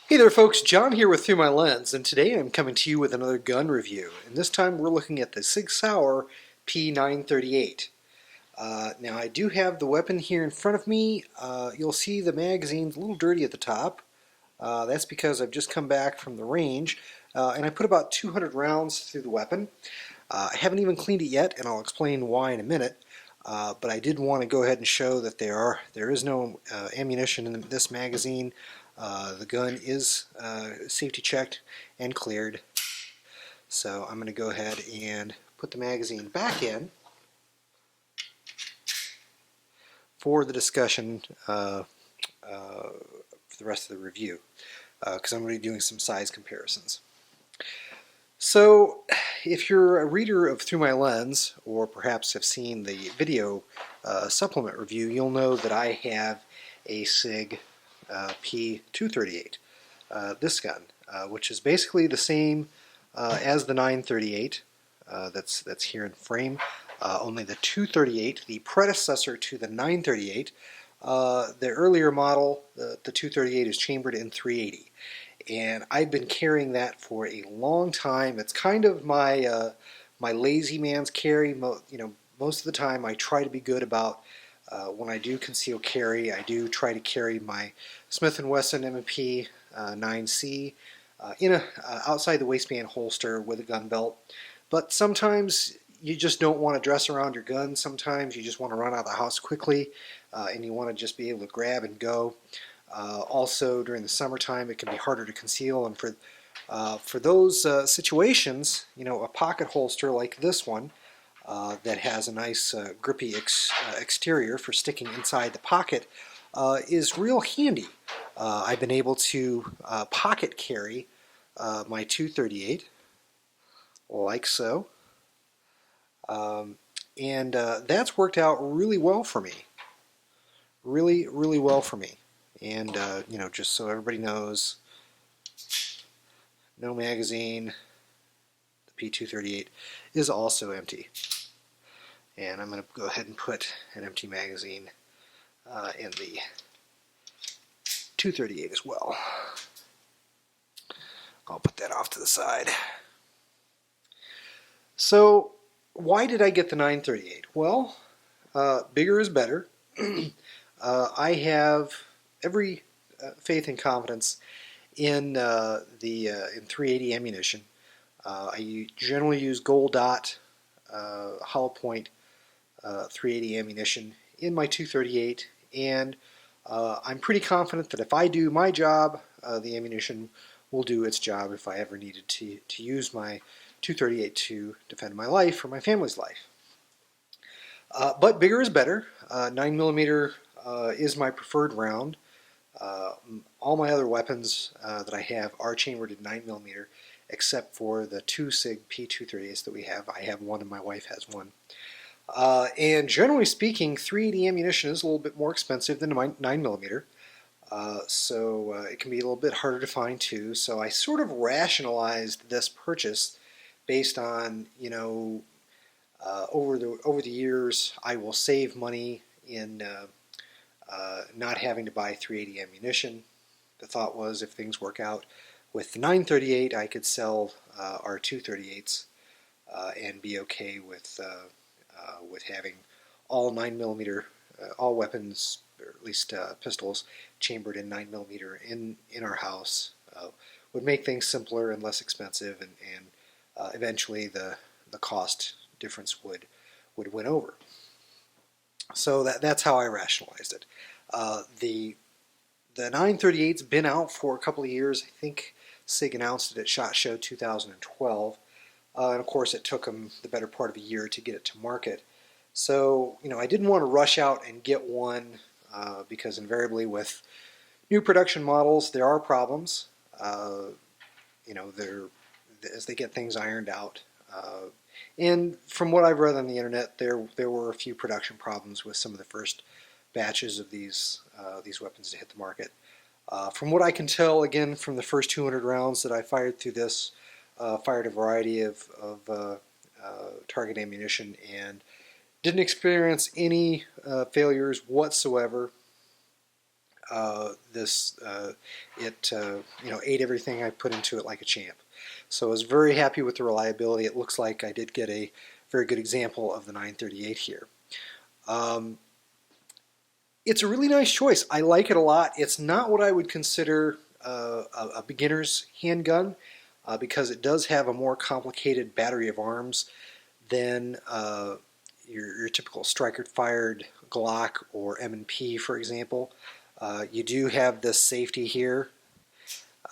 Hey there folks, John here with ThruMyLens, and today I'm coming to you with another gun review. And this time we're looking at the Sig Sauer P938. Now I do have the weapon here in front of me. You'll see the magazine's a little dirty at the top. That's because I've just come back from the range, and I put about 200 rounds through the weapon. I haven't even cleaned it yet, and I'll explain why in a minute. But I did want to go ahead and show that there is no ammunition in this magazine. The gun is safety checked and cleared. So I'm going to go ahead and put the magazine back in for the discussion for the rest of the review, because I'm going to be doing some size comparisons. So if you're a reader of ThruMyLens, or perhaps have seen the video supplement review, you'll know that I have a Sig P938, this gun, which is basically the same as the 938 that's here in frame, only the 238, the predecessor to the 938. The earlier model, the 238, is chambered in 380. And I've been carrying that for a long time. It's kind of my my lazy man's carry. Most of the time I try to be good about when I do conceal carry. I do try to carry my Smith & Wesson M&P 9C in a outside the waistband holster with a gun belt. But sometimes you just don't want to dress around your gun. Sometimes you just want to run out of the house quickly, and you want to just be able to grab and go. Also, during the summertime, it can be harder to conceal, and for those situations, a pocket holster like this one that has a nice grippy exterior for sticking inside the pocket is real handy. I've been able to pocket carry my 238 like so, and that's worked out really well for me. Really well for me. And just so everybody knows, no magazine. The P938 is also empty. And I'm going to go ahead and put an empty magazine in the 238 as well. I'll put that off to the side. So, why did I get the 938? Well, bigger is better. I have every faith and confidence in in 380 ammunition. I generally use gold dot hollow point 380 ammunition in my 238, and I'm pretty confident that if I do my job, the ammunition will do its job if I ever needed to use my 238 to defend my life or my family's life. But bigger is better. 9mm is my preferred round. All my other weapons that I have are chambered in 9mm, except for the two Sig P938s that we have. I have one and my wife has one. And generally speaking, 380 ammunition is a little bit more expensive than 9mm, so it can be a little bit harder to find too. So I sort of rationalized this purchase based on, over the years, I will save money in not having to buy 380 ammunition. The thought was, if things work out with the 938, I could sell our 238s and be okay with having all 9mm, all weapons, or at least pistols, chambered in 9mm in our house. Would make things simpler and less expensive, and eventually the cost difference would win over. So that's how I rationalized it. The 938's been out for a couple of years. I think Sig announced it at SHOT Show 2012, and of course it took them the better part of a year to get it to market. So I didn't want to rush out and get one because invariably with new production models there are problems. As they get things ironed out. And from what I've read on the internet, there were a few production problems with some of the first batches of these weapons to hit the market. From what I can tell, again, from the first 200 rounds that I fired through this, fired a variety of target ammunition and didn't experience any failures whatsoever. it ate everything I put into it like a champ. So I was very happy with the reliability. It looks like I did get a very good example of the 938 here. It's a really nice choice. I like it a lot. It's not what I would consider a beginner's handgun because it does have a more complicated battery of arms than your typical striker-fired Glock or M&P, for example. You do have this safety here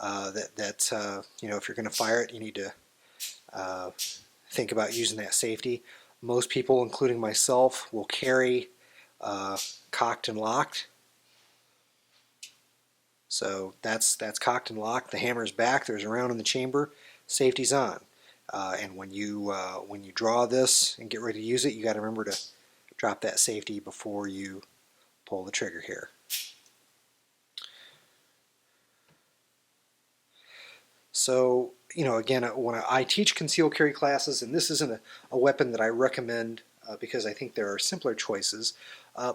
that if you're going to fire it, you need to think about using that safety. Most people, including myself, will carry cocked and locked. So that's cocked and locked. The hammer's back. There's a round in the chamber. Safety's on. And when you draw this and get ready to use it, you got to remember to drop that safety before you pull the trigger here. So, again, when I teach concealed carry classes, and this isn't a weapon that I recommend because I think there are simpler choices,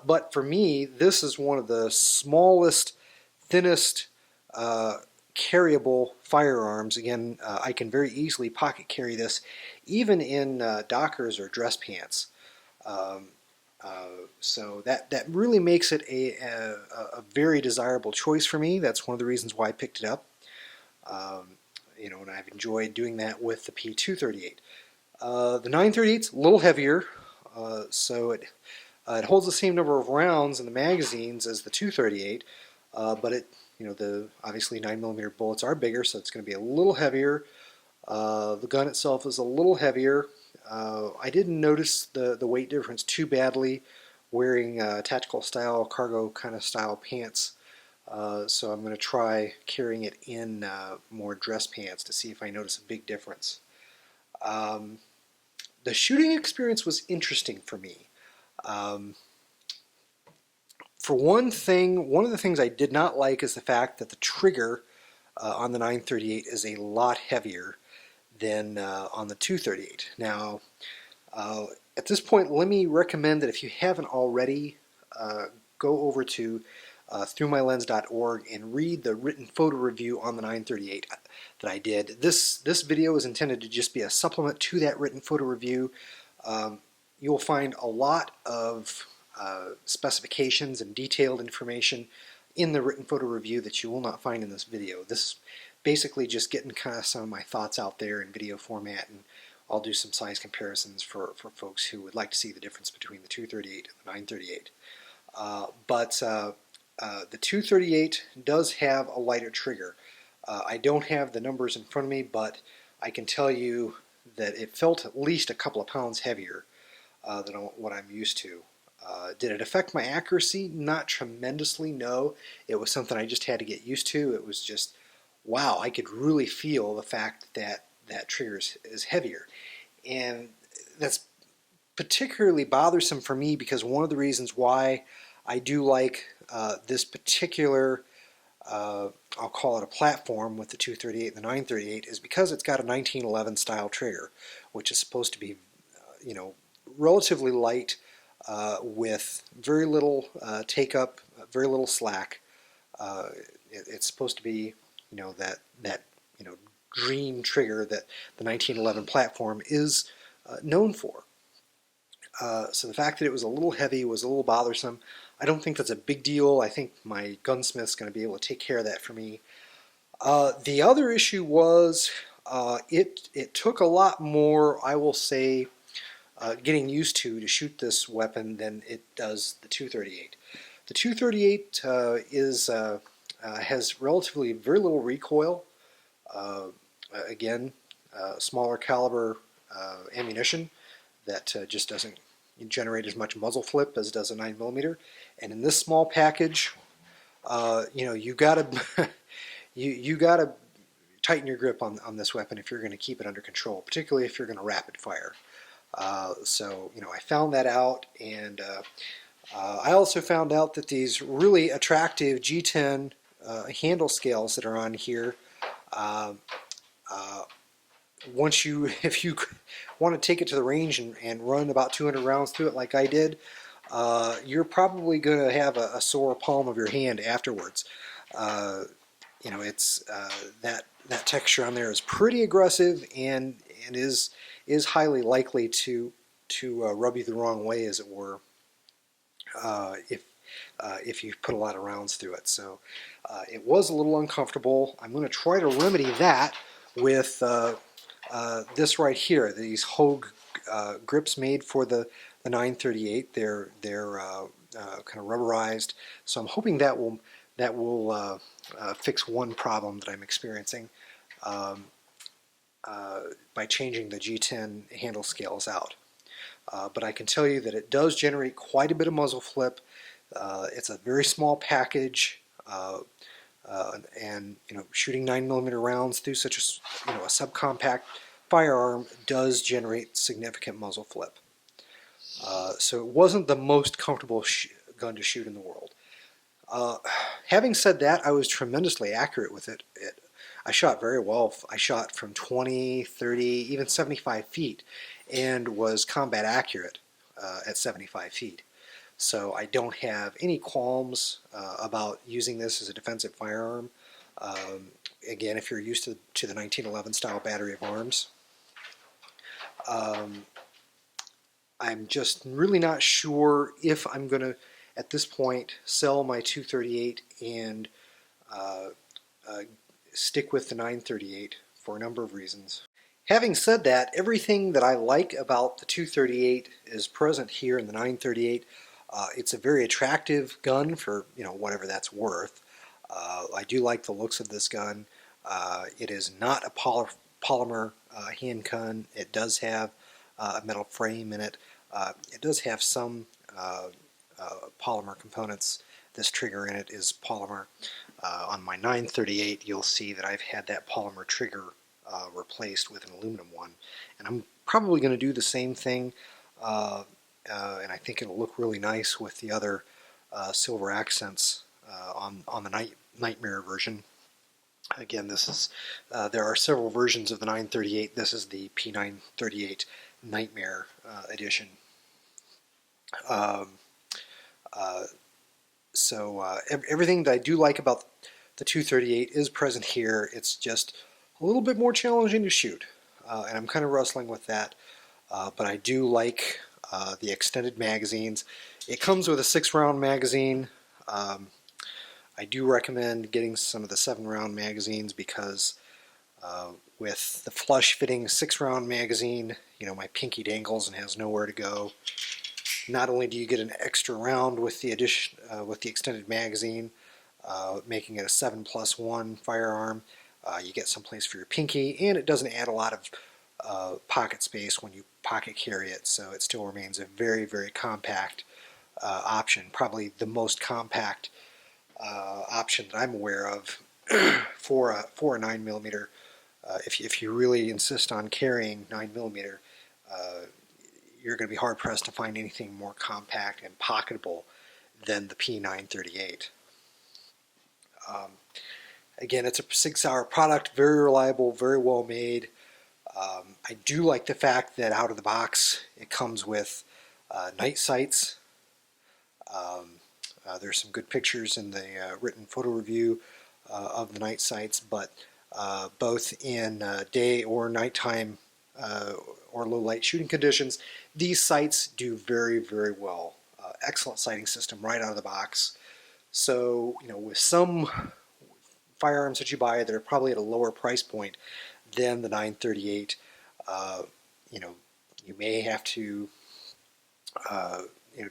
but for me, this is one of the smallest, thinnest carryable firearms. Again, I can very easily pocket carry this, even in Dockers or dress pants. So that really makes it a very desirable choice for me. That's one of the reasons why I picked it up. And I've enjoyed doing that with the P938. The 938's a little heavier, so it holds the same number of rounds in the magazines as the 238, but the obviously 9mm bullets are bigger, so it's going to be a little heavier. The gun itself is a little heavier. I didn't notice the weight difference too badly wearing tactical style, cargo kind of style pants. So I'm going to try carrying it in more dress pants to see if I notice a big difference. The shooting experience was interesting for me. For one thing, one of the things I did not like is the fact that the trigger on the 938 is a lot heavier than on the 238. Now, at this point, let me recommend that if you haven't already, go over to ThruMyLens.org and read the written photo review on the 938 that I did. This video is intended to just be a supplement to that written photo review. You'll find a lot of specifications and detailed information in the written photo review that you will not find in this video. This is basically just getting kind of some of my thoughts out there in video format, and I'll do some size comparisons for folks who would like to see the difference between the 238 and the 938. But the 238 does have a lighter trigger. I don't have the numbers in front of me, but I can tell you that it felt at least a couple of pounds heavier than what I'm used to. Did it affect my accuracy? Not tremendously, no. It was something I just had to get used to. It was just, wow, I could really feel the fact that that trigger is heavier. And that's particularly bothersome for me because one of the reasons why I do like this particular, I'll call it a platform with the 238 and the 938, is because it's got a 1911 style trigger, which is supposed to be, relatively light with very little take up, very little slack. It's supposed to be, that dream trigger that the 1911 platform is known for. So the fact that it was a little heavy was a little bothersome. I don't think that's a big deal. I think my gunsmith's going to be able to take care of that for me. The other issue was it took a lot more, I will say, getting used to shoot this weapon than it does the 238. The 238 has relatively very little recoil. Again, smaller caliber ammunition that just doesn't generate as much muzzle flip as does a 9mm. And in this small package, you gotta you gotta tighten your grip on this weapon if you're going to keep it under control, particularly if you're going to rapid fire. So I found that out, and I also found out that these really attractive G10 handle scales that are on here, if you want to take it to the range and run about 200 rounds through it like I did, you're probably going to have a sore palm of your hand afterwards. Uh, it's that texture on there is pretty aggressive and is highly likely to rub you the wrong way, as it were, if you put a lot of rounds through it. So it was a little uncomfortable. I'm going to try to remedy that with this right here. These Hogue grips made for the 938. They're kind of rubberized. So I'm hoping that will fix one problem that I'm experiencing um, by changing the G10 handle scales out. But I can tell you that it does generate quite a bit of muzzle flip. It's a very small package, and shooting 9mm rounds through such a subcompact firearm does generate significant muzzle flip. So it wasn't the most comfortable gun to shoot in the world. Having said that, I was tremendously accurate with it. I shot very well. I shot from 20, 30, even 75 feet and was combat accurate at 75 feet. So I don't have any qualms about using this as a defensive firearm. Again, if you're used to the 1911 style battery of arms. I'm just really not sure if I'm going to, at this point, sell my 238 and uh, uh, stick with the 938 for a number of reasons. Having said that, everything that I like about the 238 is present here in the 938. It's a very attractive gun for whatever that's worth. I do like the looks of this gun. It is not a polymer handgun. It does have a metal frame in it. It does have some polymer components. This trigger in it is polymer. On my 938, you'll see that I've had that polymer trigger replaced with an aluminum one, and I'm probably going to do the same thing, and I think it'll look really nice with the other silver accents on the Nightmare version. Again, this is there are several versions of the 938. This is the P938 Nightmare edition. Um, everything that I do like about the 238 is present here. It's just a little bit more challenging to shoot, and I'm kind of wrestling with that. But I do like the extended magazines. It comes with a 6-round magazine. I do recommend getting some of the 7-round magazines because with the flush-fitting 6-round magazine, my pinky dangles and has nowhere to go. Not only do you get an extra round with the addition with the extended magazine, making it a 7+1 firearm, you get some place for your pinky, and it doesn't add a lot of pocket space when you pocket carry it, so it still remains a very, very compact option. Probably the most compact option that I'm aware of for a 9mm. If you really insist on carrying 9mm, you're going to be hard pressed to find anything more compact and pocketable than the P938. Again, it's a Sig Sauer product, very reliable, very well made. I do like the fact that out of the box it comes with night sights. There's some good pictures in the written photo review of the night sights, but both in day or nighttime or low light shooting conditions, these sights do very, very well. Excellent sighting system right out of the box. So, with some firearms that you buy that are probably at a lower price point than the 938, you may have to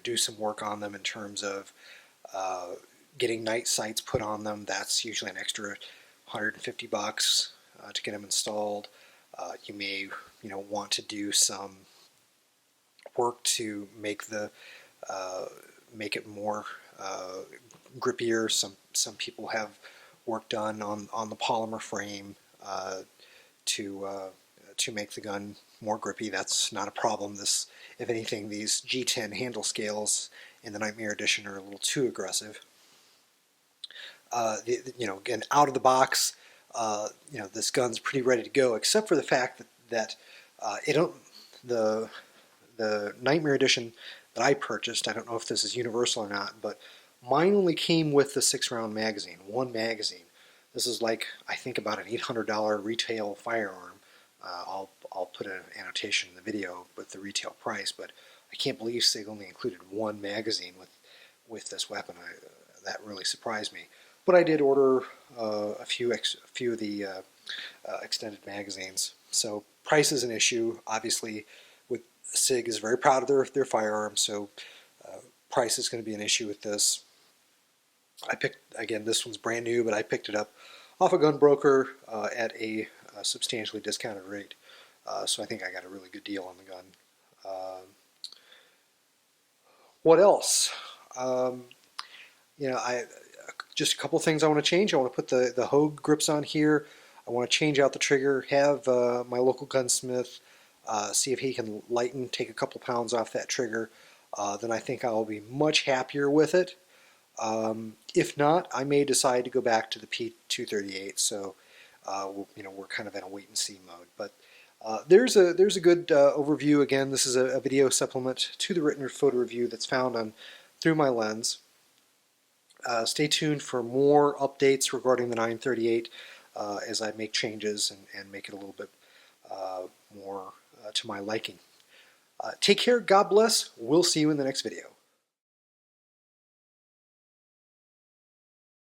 do some work on them in terms of getting night sights put on them. That's usually an extra $150 to get them installed. You may want to do some work to make it more grippier. Some people have work done on the polymer frame to make the gun more grippy. That's not a problem. If anything, these G10 handle scales in the Nightmare Edition are a little too aggressive. Again, out of the box, this gun's pretty ready to go, except for the fact that the Nightmare Edition that I purchased. I don't know if this is universal or not, but mine only came with the 6-round magazine, one magazine. This is like, I think, about an $800 retail firearm. I'll put an annotation in the video with the retail price, but I can't believe Sig only included one magazine with this weapon. That really surprised me. But I did order a few of the extended magazines. So price is an issue. Obviously, with Sig is very proud of their firearms, so price is going to be an issue with this. I picked, again, this one's brand new, but I picked it up off a gun broker at a substantially discounted rate. So I think I got a really good deal on the gun. What else? Just a couple things I want to change. I want to put the Hogue grips on here. I want to change out the trigger, have my local gunsmith see if he can take a couple pounds off that trigger. Then I think I'll be much happier with it. If not, I may decide to go back to the P938. So we're kind of in a wait and see mode. But there's a good overview. Again, this is a video supplement to the written photo review that's found on ThruMyLens. Stay tuned for more updates regarding the 938 as I make changes and make it a little bit more to my liking. Take care, God bless, we'll see you in the next video.